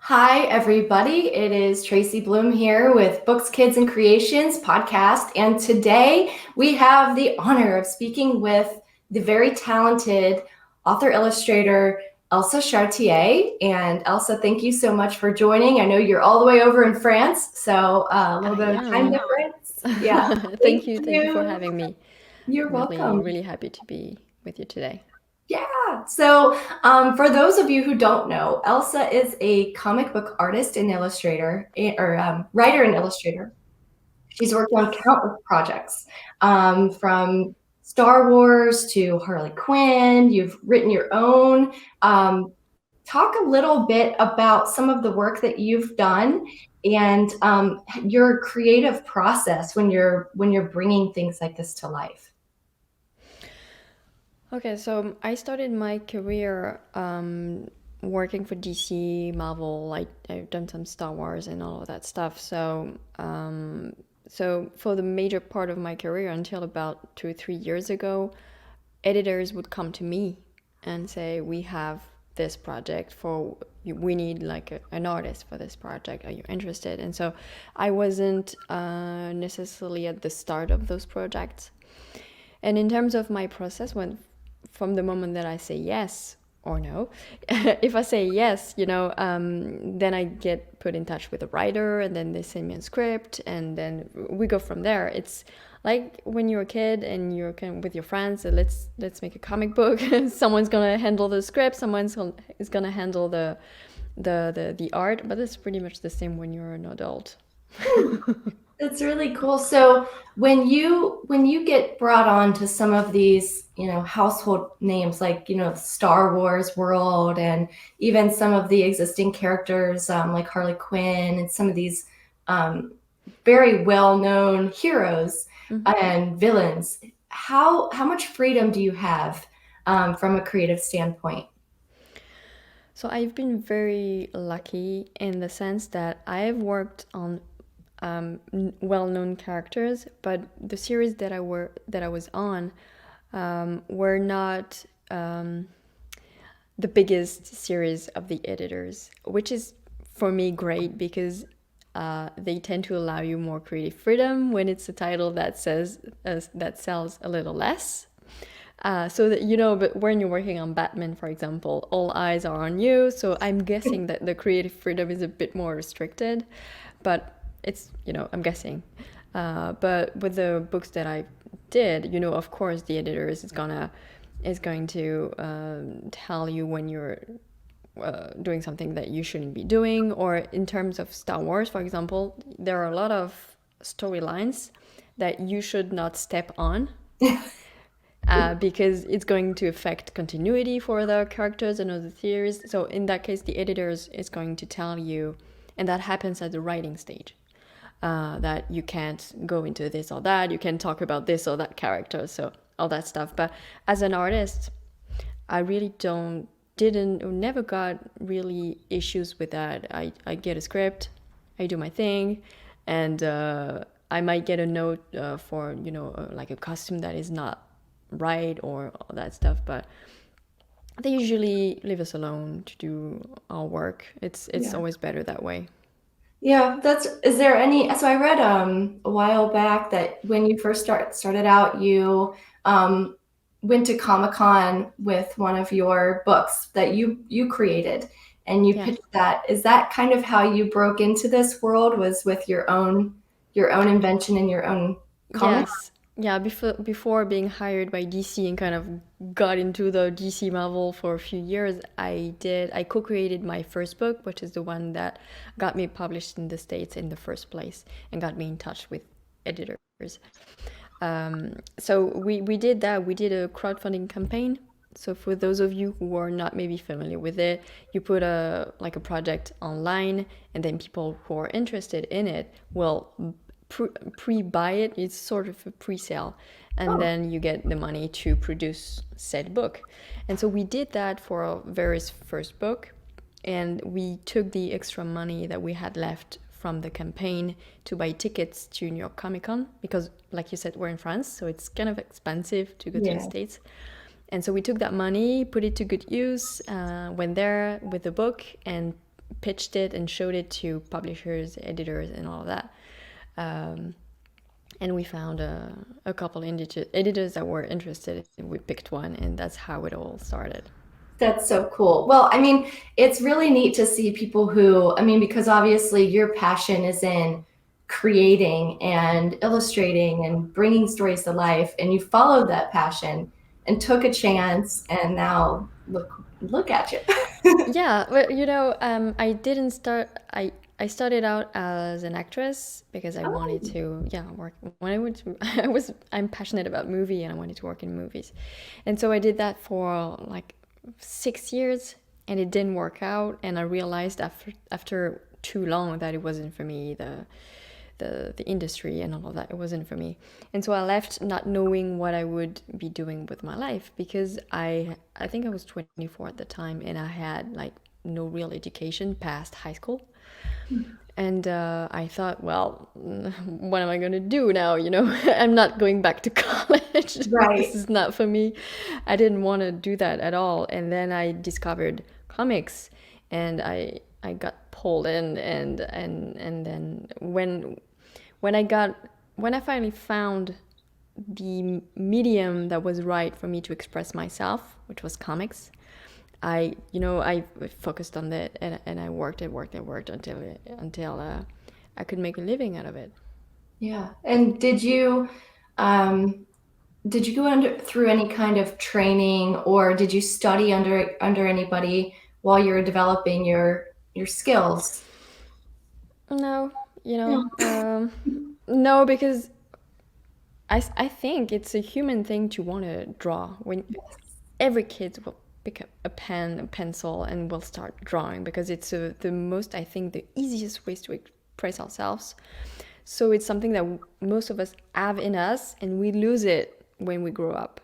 Hi, everybody. It is Tracy Bloom here with Books, Kids, and Creations podcast. And today we have the honor of speaking with the very talented author illustrator, Elsa Charretier. And Elsa, thank you so much for joining. I know you're all the way over in France, so a little I bit of time am. difference. Yeah. Thank Thank you. Thank you for you. having me. You're Really, welcome. really happy to be with you today. Yeah. So, for those of you who don't know, Elsa is a comic book artist and illustrator, or writer and illustrator. She's worked on countless projects, from Star Wars to Harley Quinn. You've written your own. Talk a little bit about some of the work that you've done and your creative process when you're bringing things like this to life. Okay, so I started my career working for DC, Marvel. Like I've done some Star Wars and all of that stuff. So for the major part of my career, until about 2 or 3 years ago, editors would come to me and say, "We have this project for you. We need like an artist for this project. Are you interested?" And so I wasn't necessarily at the start of those projects. And in terms of my process, when from the moment that I say yes or no, if I say yes, then I get put in touch with a writer, and then they send me a script, and then we go from there. It's like when you're a kid and you're kind of with your friends, so let's make a comic book. Someone's gonna handle the script, is gonna handle the art, but it's pretty much the same when you're an adult. That's really cool. So when you get brought on to some of these, household names like, Star Wars world and even some of the existing characters like Harley Quinn and some of these very well-known heroes and villains, how much freedom do you have from a creative standpoint? So I've been very lucky in the sense that I've worked on well-known characters, but the series that I was on were not the biggest series of the editors, which is for me great because they tend to allow you more creative freedom when it's a title that sells a little less. So that but when you're working on Batman, for example, all eyes are on you. So I'm guessing that the creative freedom is a bit more restricted, but it's I'm guessing. But with the books that I did, of course, the editors is going to tell you when you're doing something that you shouldn't be doing. Or in terms of Star Wars, for example, there are a lot of storylines that you should not step on because it's going to affect continuity for the characters and other theories. So in that case, the editors is going to tell you, and that happens at the writing stage, that you can't go into this or that, you can talk about this or that character, so all that stuff. But as an artist, I really didn't or never got really issues with that. I get a script, I do my thing, and I might get a note for like a costume that is not right or all that stuff, but they usually leave us alone to do our work. It's Yeah. always better that way. Yeah, is there any, so I read a while back that when you first started out, you went to Comic-Con with one of your books that you created and you Yeah. pitched that. Is that kind of how you broke into this world, was with your own invention and your own comic? Yes. Yeah, before being hired by DC and kind of got into the DC Marvel for a few years, I co-created my first book, which is the one that got me published in the States in the first place and got me in touch with editors. So we did that. We did a crowdfunding campaign. So for those of you who are not maybe familiar with it, you put a project online, and then people who are interested in it will pre-buy it. It's sort of a pre-sale, and Oh, then you get the money to produce said book. And so we did that for our very first book, and we took the extra money that we had left from the campaign to buy tickets to New York Comic Con, because like you said, we're in France, so it's kind of expensive to go to the yeah. States. And so we took that money, put it to good use, went there with the book, and pitched it and showed it to publishers, editors, and all of that. And we found a couple editors that were interested. We picked one, and that's how it all started. That's so cool. Well, I mean, it's really neat to see people who, I mean, because obviously your passion is in creating and illustrating and bringing stories to life, and you followed that passion and took a chance, and now look at you. Yeah, well, you know, I didn't start. I started out as an actress because I wanted to, work. When I went to, I'm passionate about movie and I wanted to work in movies, and so I did that for like 6 years, and it didn't work out. And I realized after too long that it wasn't for me. The industry and all of that, it wasn't for me, and so I left not knowing what I would be doing with my life, because I think I was 24 at the time, and I had like no real education past high school. And I thought, well, what am I going to do now? You know, I'm not going back to college. Right. This is not for me. I didn't want to do that at all. And then I discovered comics, and I got pulled in, and then when I finally found the medium that was right for me to express myself, which was comics, I focused on that, and I worked until I could make a living out of it. Yeah. And did you go through any kind of training, or did you study under anybody while you were developing your skills? No, no, because I think it's a human thing to want to draw. When every kid will pick up a pen, a pencil, and will start drawing, because it's the most, I think, the easiest ways to express ourselves. So it's something that most of us have in us, and we lose it when we grow up.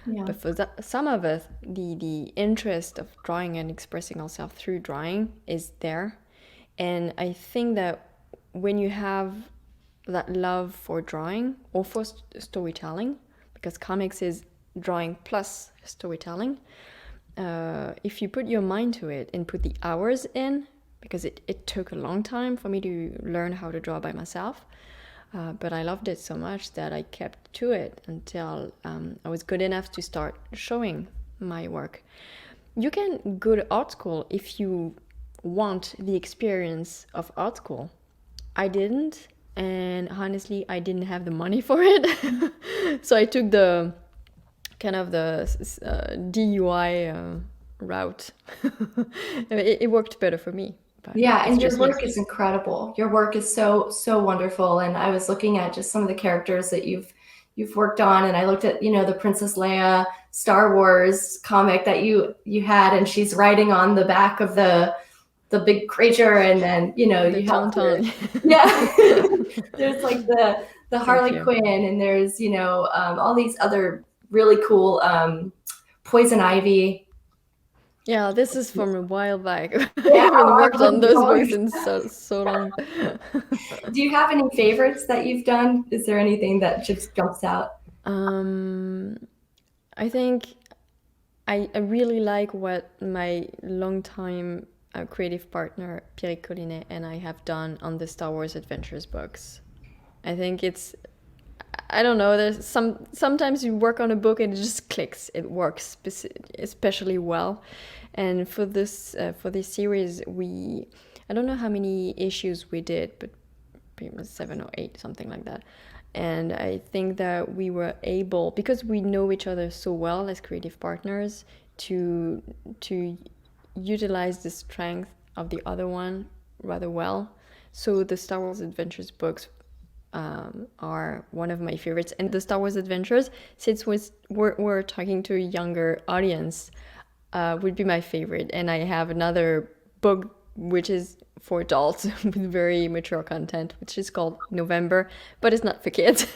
Yeah. But for some of us, the interest of drawing and expressing ourselves through drawing is there. And I think that when you have that love for drawing or for storytelling, because comics is drawing plus storytelling, if you put your mind to it and put the hours in, because it took a long time for me to learn how to draw by myself, but I loved it so much that I kept to it until I was good enough to start showing my work. You can go to art school if you want the experience of art school. I didn't, and honestly, I didn't have the money for it. So I took the kind of the DUI route. It worked better for me. Yeah, and your work is incredible. Your work is so wonderful. And I was looking at just some of the characters that you've worked on, and I looked at, the Princess Leia Star Wars comic that you had, and she's riding on the back of the big creature, and then you have there's like the Harley Quinn, and there's all these other really cool Poison Ivy. Yeah, this is from a while back. I haven't worked on those books in so long. Do you have any favorites that you've done? Is there anything that just jumps out? I think I really like what my longtime creative partner Pierrick Colinet and I have done on the Star Wars Adventures books. I think it's, I don't know, there's sometimes you work on a book and it just clicks. It works especially well. And for this series, I don't know how many issues we did, but pretty much 7 or 8, something like that. And I think that we were able, because we know each other so well as creative partners, to utilize the strength of the other one rather well. So the Star Wars Adventures books are one of my favorites. And the Star Wars Adventures, since we're talking to a younger audience, would be my favorite. And I have another book which is for adults with very mature content, which is called November, but it's not for kids.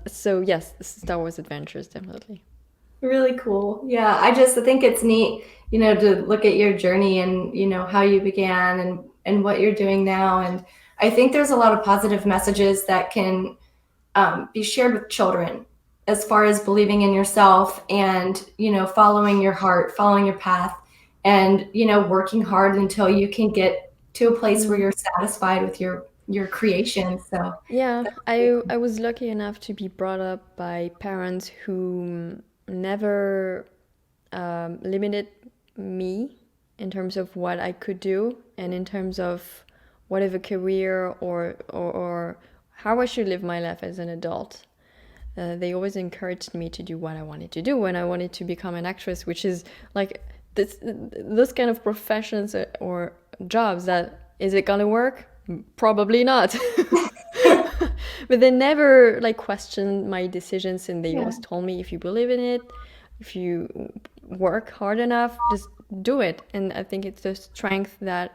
So yes, Star Wars Adventures, definitely. Really cool. Yeah, I think it's neat, to look at your journey and, how you began and what you're doing now. And I think there's a lot of positive messages that can be shared with children as far as believing in yourself and, following your heart, following your path, and, working hard until you can get to a place where you're satisfied with your creation. So Yeah, I was lucky enough to be brought up by parents who never limited me in terms of what I could do and in terms of whatever career or how I should live my life as an adult. They always encouraged me to do what I wanted to do when I wanted to become an actress, which is like those kind of professions or jobs that, is it gonna work? Probably not. But they never like questioned my decisions, and they always told me, if you believe in it, if you work hard enough, just do it. And I think it's the strength that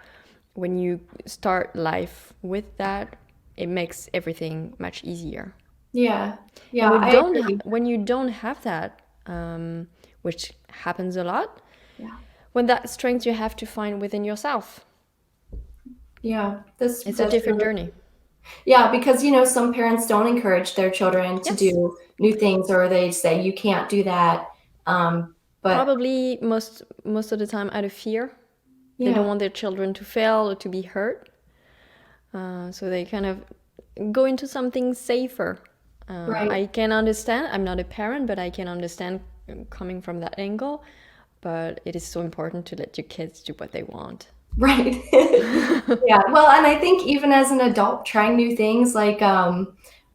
when you start life with that, it makes everything much easier. yeah, And I agree. when you don't have that, which happens a lot, Yeah, when that strength you have to find within yourself. yeah, It's a that's different really, journey. yeah, because some parents don't encourage their children to Yes. do new things, or they say you can't do that. But Probably most of the time out of fear. They don't yeah, want their children to fail or to be hurt. So they kind of go into something safer. right, I can understand. I'm not a parent, but I can understand coming from that angle. But it is so important to let your kids do what they want. right. Yeah, well, and I think even as an adult, trying new things, like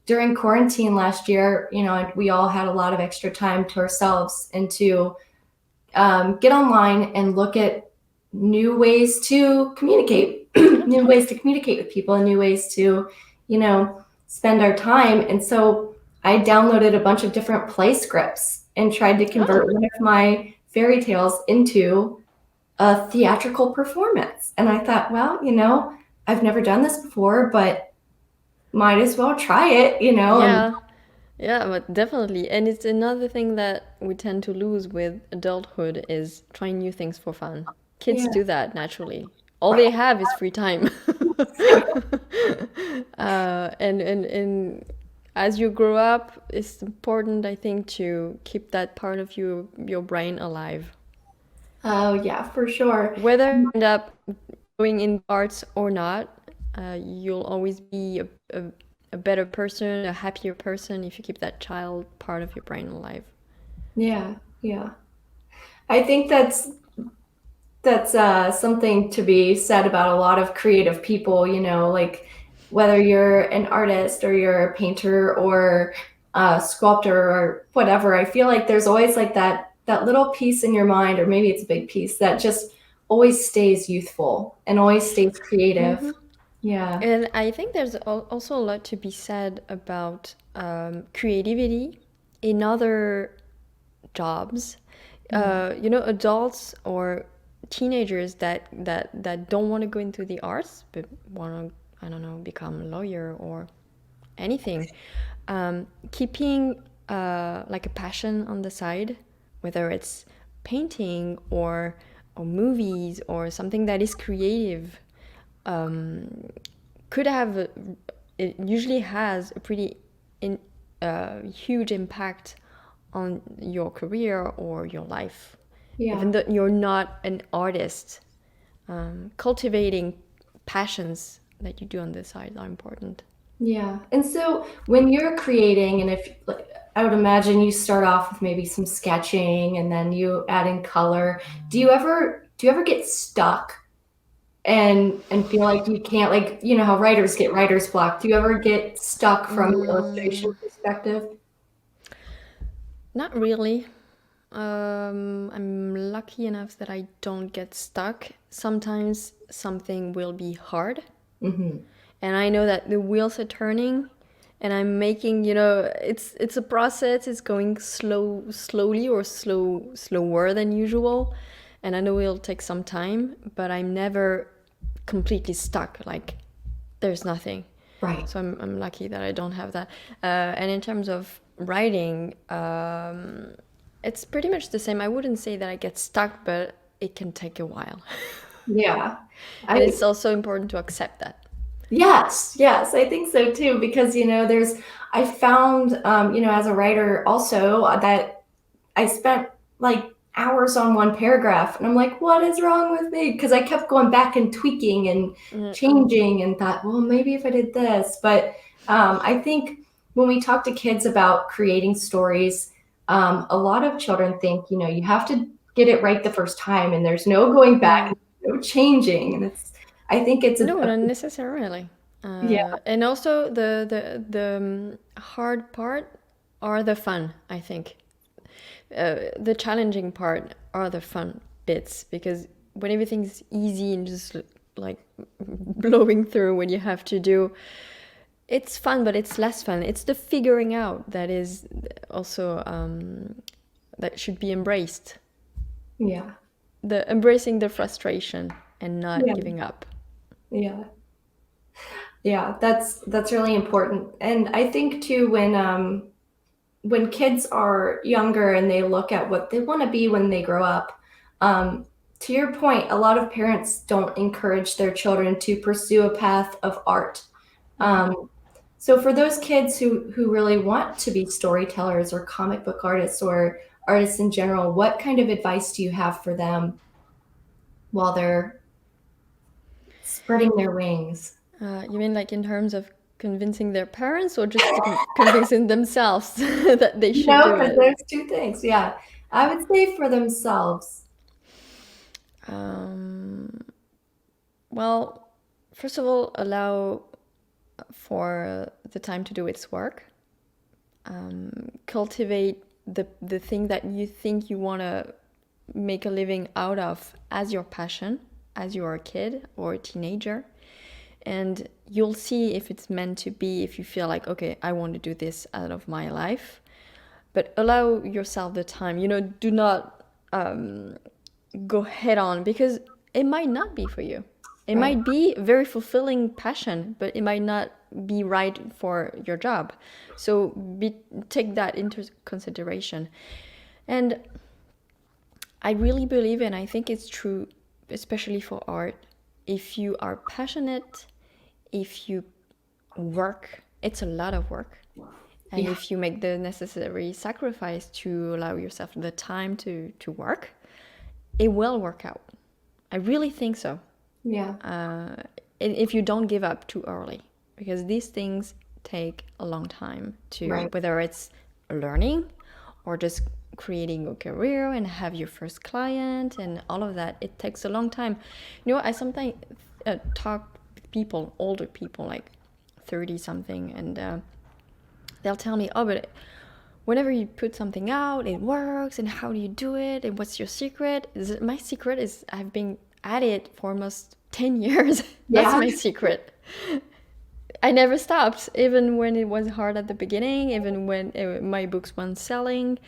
during quarantine last year, we all had a lot of extra time to ourselves, and to get online and look at new ways to communicate, new ways to communicate with people, and new ways to, spend our time. And so I downloaded a bunch of different play scripts and tried to convert Oh, one of my fairy tales into a theatrical performance. And I thought, well, I've never done this before, but might as well try it, and yeah. Yeah, but definitely. And it's another thing that we tend to lose with adulthood is trying new things for fun. Kids yeah, do that naturally. All they right. have is free time. And as you grow up, it's important, I think, to keep that part of your brain alive. Oh, yeah, for sure. Whether you end up going in arts or not, you'll always be a better person, a happier person if you keep that child part of your brain alive. Yeah, yeah. I think that's something to be said about a lot of creative people, like whether you're an artist or you're a painter or a sculptor or whatever. I feel like there's always like that little piece in your mind, or maybe it's a big piece, that just always stays youthful and always stays creative. Yeah. And I think there's also a lot to be said about creativity in other jobs. Adults or teenagers that don't want to go into the arts but want to, I don't know, become a lawyer or anything. Keeping like a passion on the side, whether it's painting or movies or something that is creative, could have it usually has a pretty huge impact on your career or your life. Yeah. Even though you're not an artist, cultivating passions that you do on this side are important. Yeah. And so when you're creating, and if like, I would imagine you start off with maybe some sketching and then you add in color. Do you ever get stuck and feel like you can't, like, how writers get writer's block? Do you ever get stuck from an illustration perspective? Not really. I'm lucky enough that I don't get stuck. Sometimes something will be hard, Mm-hmm. and I know that the wheels are turning, and I'm making, it's a process. It's going slowly or slower than usual, and I know it'll take some time, but I'm never completely stuck. Like there's nothing. Right. So I'm lucky that I don't have that. And in terms of writing, it's pretty much the same. I wouldn't say that I get stuck, but it can take a while. Yeah. And I it's also important to accept that. Yes, yes, I think so too, because I found as a writer also that I spent like hours on one paragraph. And I'm like, what is wrong with me? Because I kept going back and tweaking and changing and thought, well, maybe if I did this. But I think when we talk to kids about creating stories, a lot of children think, you have to get it right the first time and there's no going back, no changing. And I think it's no, not necessarily. Yeah. And also the hard part are the fun, I think. The challenging part are the fun bits, because when everything's easy and just like blowing through when you have to do, it's fun, but it's less fun. It's the figuring out that is also that should be embraced. Yeah. The embracing the frustration and not giving up. Yeah. Yeah, that's really important. And I think too, when kids are younger and they look at what they want to be when they grow up, to your point, a lot of parents don't encourage their children to pursue a path of art. So for those kids who really want to be storytellers or comic book artists or artists in general, what kind of advice do you have for them while they're spreading their wings? You mean like in terms of convincing their parents, or just convincing themselves that they should do because it? there's two things. Yeah, I would say for themselves. Well, first of all, allow for the time to do its work. Cultivate the thing that you think you want to make a living out of as your passion, as you are a kid or a teenager. And you'll see if it's meant to be, if you feel like, okay, I want to do this out of my life. But allow yourself the time. Do not go head on, because it might not be for you. It might be a very fulfilling passion, but it might not be right for your job. So take that into consideration. And I really believe, and I think it's true, especially for art, if you are passionate, if you work, it's a lot of work. And if you make the necessary sacrifice to allow yourself the time to work, it will work out. I really think so. Yeah. And if you don't give up too early, because these things take a long time to, whether it's learning or just creating a career and have your first client and all of that, it takes a long time. I sometimes talk with people, older people, like 30 something, and they'll tell me, oh, but whenever you put something out, it works, and how do you do it, and what's your secret? My secret is I've been at it for almost 10 years. That's my secret. I never stopped, even when it was hard at the beginning, even when my books weren't selling,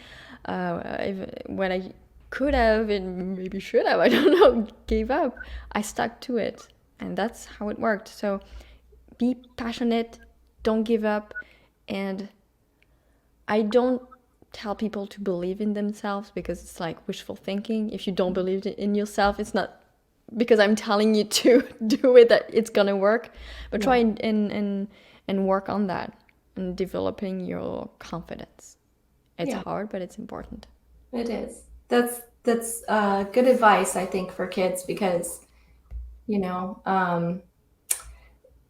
even when I could have and maybe should have, I don't know, gave up. I stuck to it, and that's how it worked. So be passionate, don't give up, and I don't tell people to believe in themselves, because it's like wishful thinking. If you don't believe in yourself, it's not because I'm telling you to do it that it's gonna work, but try and work on that and developing your confidence. It's hard, but it's important. It is. That's good advice, I think, for kids, because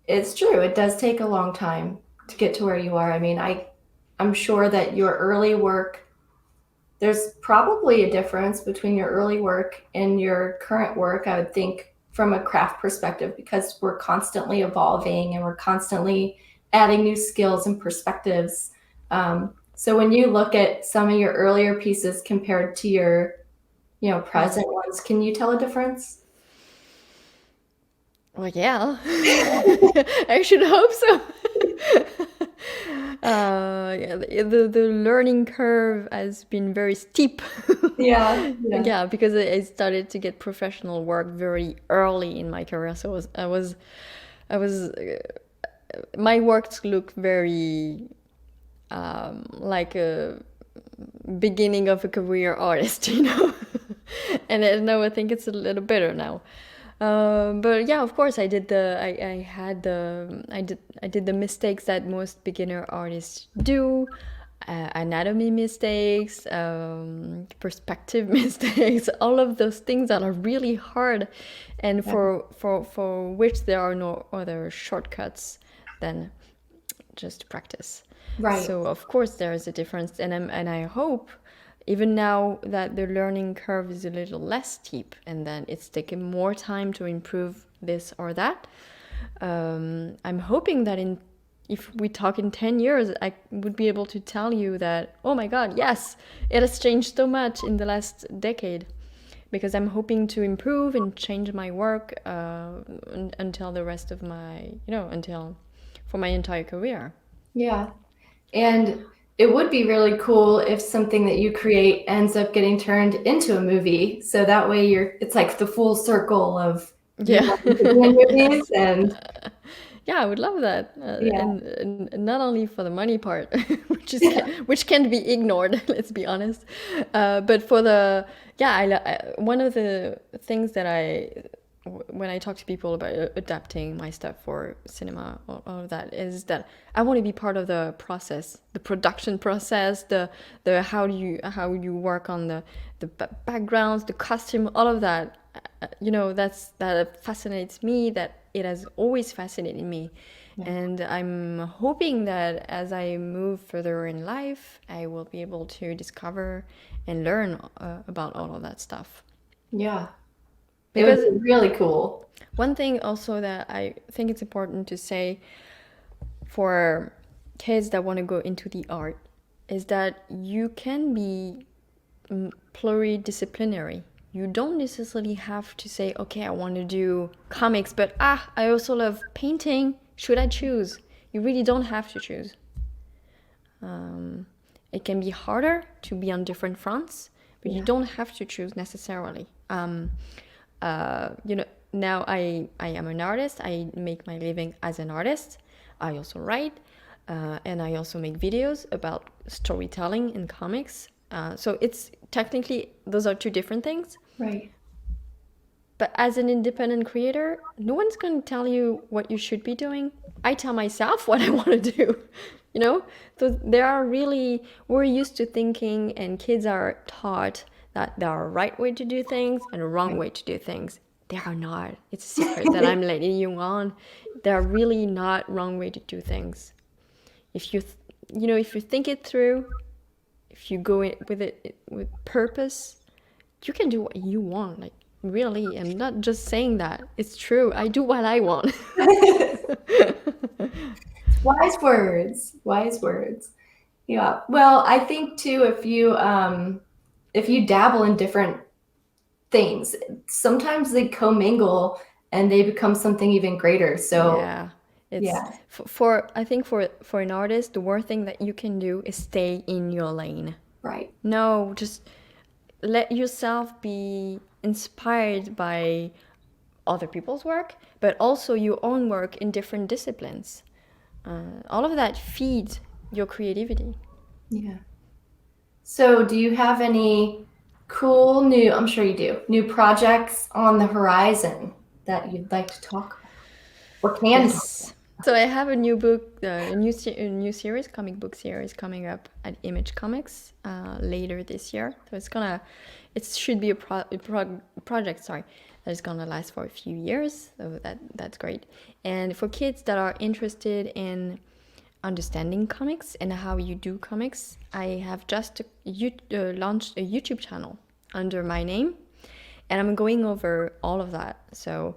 it's true. It does take a long time to get to where you are. I mean, I'm sure that your early work, there's probably a difference between your early work and your current work, I would think, from a craft perspective, because we're constantly evolving and we're constantly adding new skills and perspectives. So when you look at some of your earlier pieces compared to your, present ones, can you tell a difference? Well, yeah. I should hope so. The learning curve has been very steep. Yeah. Because I started to get professional work very early in my career. So my works look very like a beginning of a career artist, and now I think it's a little better now. But yeah, of course, I did the mistakes that most beginner artists do. anatomy mistakes, perspective mistakes, all of those things that are really hard, and for which there are no other shortcuts than just practice. Right. So of course there is a difference, and I hope even now that the learning curve is a little less steep and then it's taken more time to improve this or that. I'm hoping that if we talk in 10 years, I would be able to tell you that, oh my God, yes, it has changed so much in the last decade, because I'm hoping to improve and change my work until the rest of my, until for my entire career. Yeah. And it would be really cool if something that you create ends up getting turned into a movie. So that way it's like the full circle of movies and yeah, I would love that. And not only for the money part, which can't be ignored, let's be honest, but for the one of the things that when I talk to people about adapting my stuff for cinema, all of that, is that I want to be part of the process, the production process, the how you work on the backgrounds, the costume, all of that. That fascinates me. That it has always fascinated me. And I'm hoping that as I move further in life, I will be able to discover and learn about all of that stuff. Yeah. Because it was really cool. One thing also that I think it's important to say for kids that want to go into the art is that you can be pluridisciplinary. You don't necessarily have to say, okay, I want to do comics, but I also love painting. Should I choose? You really don't have to choose. It can be harder to be on different fronts, but you don't have to choose necessarily. Now I am an artist. I make my living as an artist. I also write, and I also make videos about storytelling in comics. So it's technically, those are two different things. Right. But as an independent creator, no one's going to tell you what you should be doing. I tell myself what I want to do, So we're used to thinking, and kids are taught that there are a right way to do things and a wrong way to do things. They are not. It's a secret that I'm letting you on. There are really not wrong way to do things. If you think it through, if you go with it with purpose, you can do what you want. Like, really, I'm not just saying that. It's true. I do what I want. Wise words. Yeah. Well, I think too, if you dabble in different things, sometimes they commingle and they become something even greater. So I think for an artist, the worst thing that you can do is stay in your lane. Right. No, just let yourself be inspired by other people's work, but also your own work in different disciplines. All of that feeds your creativity. Yeah. So do you have any cool I'm sure you do, new projects on the horizon that you'd like to talk about? Or can talk about? So I have a new book, a new series, comic book series coming up at Image Comics later this year. So it should be a project, that is gonna last for a few years. So that's great. And for kids that are interested in understanding comics and how you do comics, I have just launched a YouTube channel under my name, and I'm going over all of that. So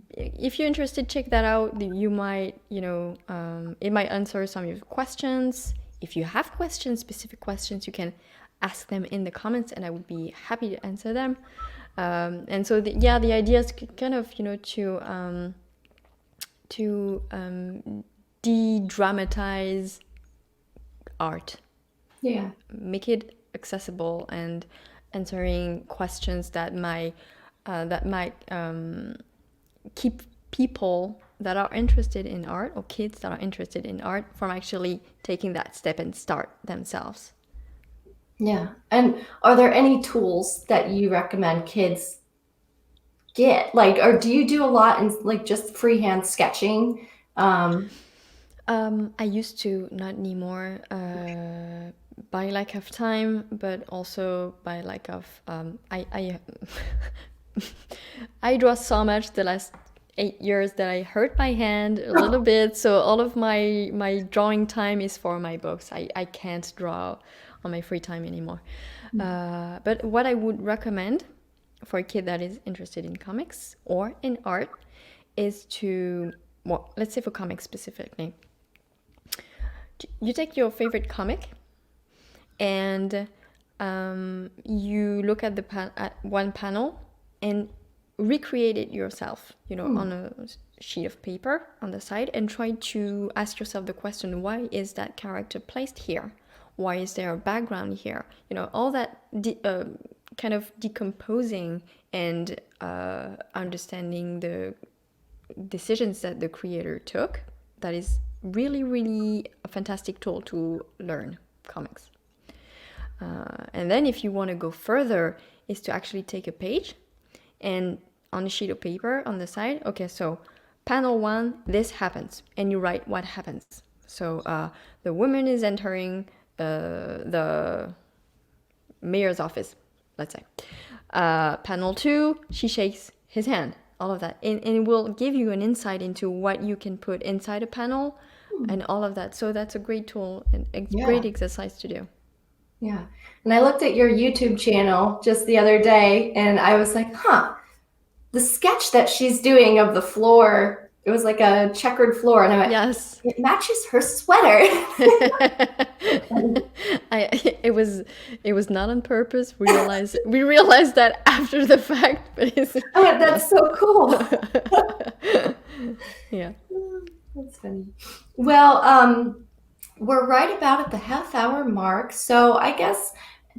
if you're interested, check that out. You might, it might answer some of your questions. If you have specific questions, you can ask them in the comments, and I would be happy to answer them. And so the idea is kind of, to de-dramatize art. Yeah. Make it accessible and answering questions that might keep people that are interested in art, or kids that are interested in art, from actually taking that step and start themselves. Yeah. And are there any tools that you recommend kids get? Like, or do you do a lot in like just freehand sketching? I used to, not anymore, by lack of time, but also by lack of I I draw so much the last 8 years that I hurt my hand a little bit. So all of my drawing time is for my books. I can't draw on my free time anymore. But what I would recommend for a kid that is interested in comics or in art is to, well, let's say for comics specifically, you take your favorite comic and you look at at one panel and recreate it yourself, on a sheet of paper on the side, and try to ask yourself the question, why is that character placed here? Why is there a background here? All that kind of decomposing and understanding the decisions that the creator took. That is really, really a fantastic tool to learn comics. And then if you want to go further, is to actually take a page and on a sheet of paper on the side, okay, so panel 1, this happens, and you write what happens. So the woman is entering the mayor's office, let's say. Panel 2, she shakes his hand, all of that. And it will give you an insight into what you can put inside a panel and all of that. So that's a great tool and a great exercise to do. Yeah. And I looked at your YouTube channel just the other day and I was like, the sketch that she's doing of the floor, it was like a checkered floor. And I went, yes, it matches her sweater. It was not on purpose. We realized that after the fact, but that's so cool. Yeah. That's funny. Well, we're right about at the half-hour mark. So I guess,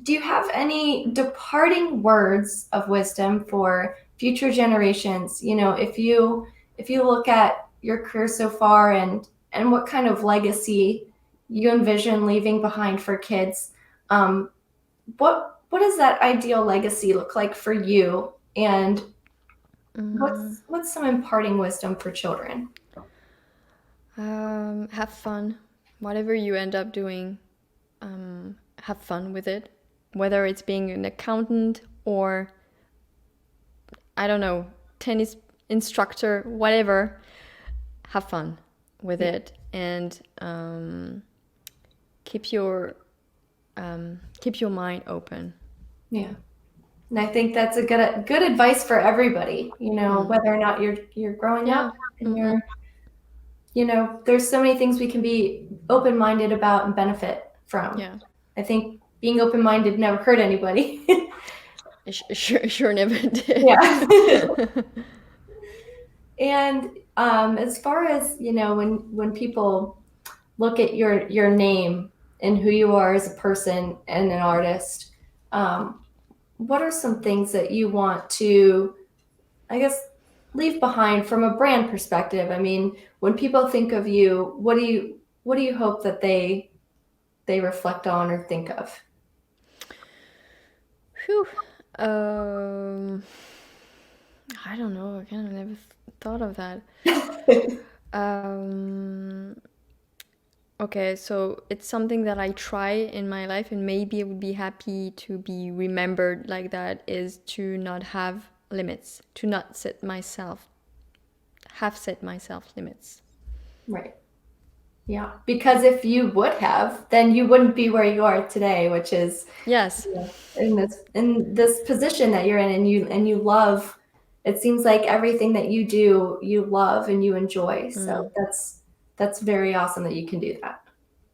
do you have any departing words of wisdom for future generations? If you look at your career so far and what kind of legacy you envision leaving behind for kids, what does that ideal legacy look like for you? And what's some imparting wisdom for children? Have fun. Whatever you end up doing, have fun with it. Whether it's being an accountant or, I don't know, tennis instructor, whatever, have fun with it, and keep your mind open. Yeah. And I think that's a good advice for everybody, whether or not you're growing up and there's so many things we can be open-minded about and benefit from. Yeah. I think being open-minded never hurt anybody. Sure never did. Yeah. And as far as, when people look at your name and who you are as a person and an artist, what are some things that you want to, I guess, leave behind from a brand perspective? I mean, when people think of you, what do you hope that they reflect on or think of? Whew. I don't know. I kind of never thought of that. Okay, so it's something that I try in my life, and maybe I would be happy to be remembered like that, is to not have limits, to not set myself limits. Right. Yeah, because if you would have, then you wouldn't be where you are today, which is yes, in this position that you're in, and you love. It seems like everything that you do, you love and you enjoy. So that's very awesome that you can do that.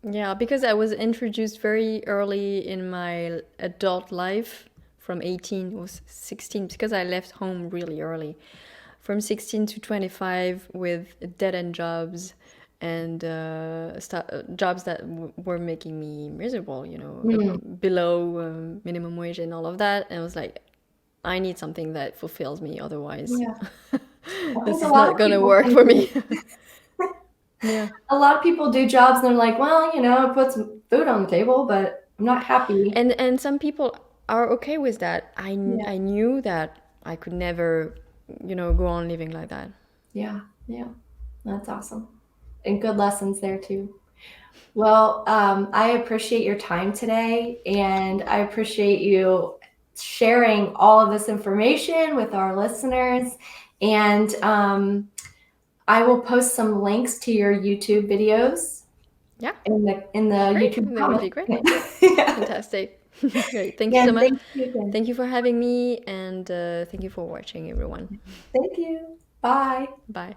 Yeah, because I was introduced very early in my adult life, from 18 or 16, because I left home really early, from 16 to 25 with dead-end jobs and jobs that were making me miserable, below minimum wage and all of that. And I was like, I need something that fulfills me, otherwise this is not going to work for me. Yeah. A lot of people do jobs and they're like, well, it puts food on the table, but I'm not happy. And some people are okay with that. I knew that I could never, go on living like that. Yeah. That's awesome. and good lessons there too. Well, I appreciate your time today, and I appreciate you sharing all of this information with our listeners. And I will post some links to your YouTube videos. Yeah. In the Great. YouTube That would be comments. great. Fantastic. Great. Thank you Yeah, so much. thank you again. Thank you for having me, and thank you for watching, everyone. Thank you. Bye. Bye.